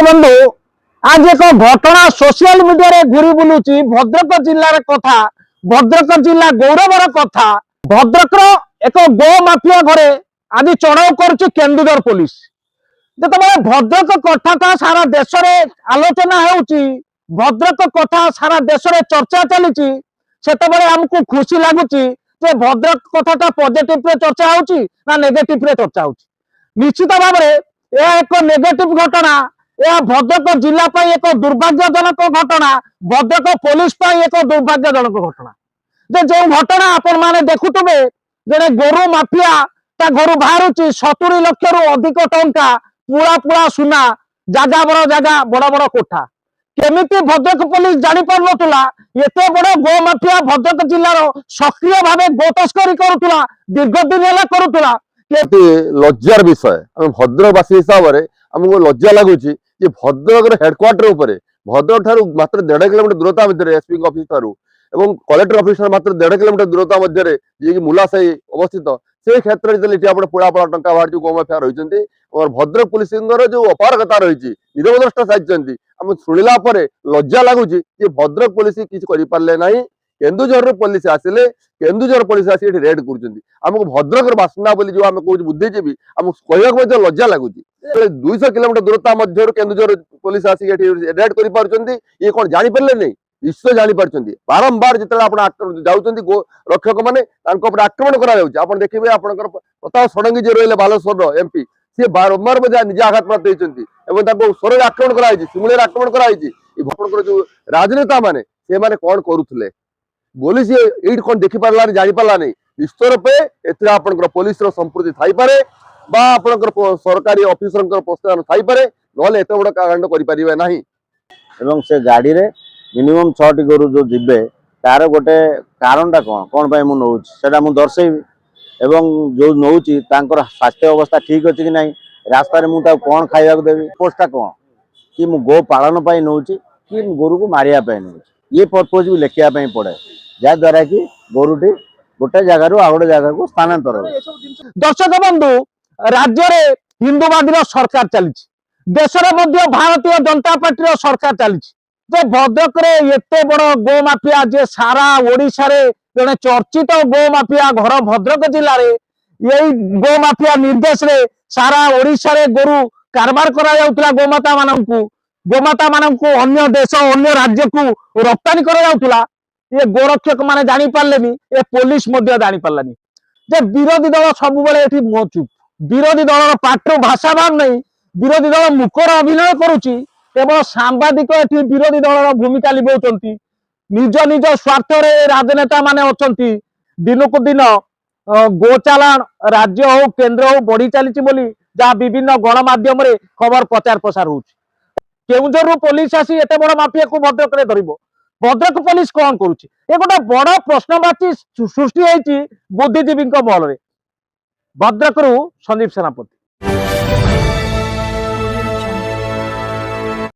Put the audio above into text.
बंधु आज एक घटना सोशल मीडिया रे घुरी बुलुची भद्रक जिल्लार कथा भद्रक जिल्ला गौरवर कथा भद्रक एक गो माफिया घरे आज चढ़ाऊ करुच्ची केन्दुझर पुलिस जिते भद्रक कथा सारा देश में आलोचना होउची भद्रक कथा सारा देश में चर्चा चली आमको खुशी लगुच भद्रक कथा पॉजिटिव चर्चा होउची ना नेगेटिव चर्चा होउची निश्चित भाव में यह एक नेगेटिव घटना यह भद्रक जिला एक दुर्भाग्यजनक घटना भद्रक पुलिस एक दुर्भाग्यजनक घटना जो घटना आपण माने देखुवे जड़े गोरु माफिया ता घर बाहर 70 लाख रु अधिक टंका पूरा पूरा सुना जगह बड़ बड़ कोठा केमिति भद्रक पुलिस जानी पार नथुला एते बड़ गो माफिया भद्रक जिल्लार सक्रिय भावे गो तस्करी करुला दीर्घ दिन है करुला लज्जार विषय आम भद्रकवासी हिसाब से आमको लज्जा लगुच भद्रक हेडक्वार्टर भद्रक ठार मात्र 1.5 किलोमीटर दूरता मध्य एसपी ऑफिस ठार कलेक्टर ऑफिस मात्र 1.5 किलोमीटर दूरता मध्य जी मुलासाही अवस्थित से क्षेत्र में पुड़ा पुड़ा टंका बाहर जो गोमाफिया रही भद्रक पुलिस जो अपारगता रही निरवद्रष्टा साजिंट आम शुणिला लज्जा लगुच भद्रक पुलिस किसी करें ना केन्दुझर पुलिस आसिले केन्दुझर पुलिस आसी रेड करमको भद्रक बासिंदा जो आम कह बुद्धिजीवी आमको कहवाक लज्जा लगुच 200 किलोमीटर दूरता मध्य केन्दुझर पुलिस आसिक रेड कर ये कौन जापारे नहीं निश्चय जापार बारंबार जिते जाऊँ रक्षक मैंने आक्रमण कर देखिए आप प्रताप षडंगी जी रही बालेश्वर एमपी सी बारंबार निजे आघात प्राप्त होती स्वर आक्रमण कर शिमुलिया आक्रमण कर जो राजनेता मैंने से मैंने कौन करुले बोली सी ये कौन देखिपारा जापारा नहीं निश्चय रूपे ए पुलिस संपूर्ति थाईपे सरकारी ऑफिसर प्रोत्साहन थाईपे ना एत बड़ कांड कर से गाड़ी रे मिनिमम 6टी गोरु जो जीवे तार गोटे कारणटा कौन पाई मुझे मुझे दर्शेबी एवं जो नौ स्वास्थ्य अवस्था ठीक अच्छी कि ना रास्ता मुझे कौन खाइबा देवी पोस्टा कौन कि मु गो पालन नौ कि गोरु को मारिया नौ ये पर्पज भी लिखापी पड़े जहाद्वारा कि गोरुटी गोटे जगार आ गए जगह को स्थानांतर दर्शक बंधु राज्य में हिंदुवादी सरकार चली देश में भारतीय जनता पार्टी सरकार चली भद्रक एते बड़ गो माफिया जे सारा ओडिशा रे जने चर्चित गो माफिया घर भद्रक जिले में यही गो माफिया निर्देश रे सारा ओडिशा रे गोरु कारबार करा जाउतला गोमाता मानू अन्य देश अन्य राज्य को रप्तानी करा जाउतला ये गोरक्षक माने जानी पारलेनी ये पुलिस मध्य जानी पारलानी जे विरोधी दल सब बेले एठी मोचुप विरोधी दल पाटो भाषा बार नहीं विरोधी दल मुखर अभिनय करुची केवल सांबादिक एठी विरोधी दल भूमिका लिबाउचंती निज निज स्वार्थ रे राजनेता माने अछंती दिनकु दिन गोचालान राज्य हो केंद्र हो बढ़ी चली बोली जहाँ विभिन्न गणमाध्यम रे खबर प्रचार प्रसार होउची केउंझर पुलिस आसी एते बड़ माफिया को भद्रक रे धरिबो भद्रक पुलिस कौन करुची ये गोटे बड़ प्रश्नवाची सृष्टि होती बुद्धिजीवी महल में भद्रक संजीव सेनापति।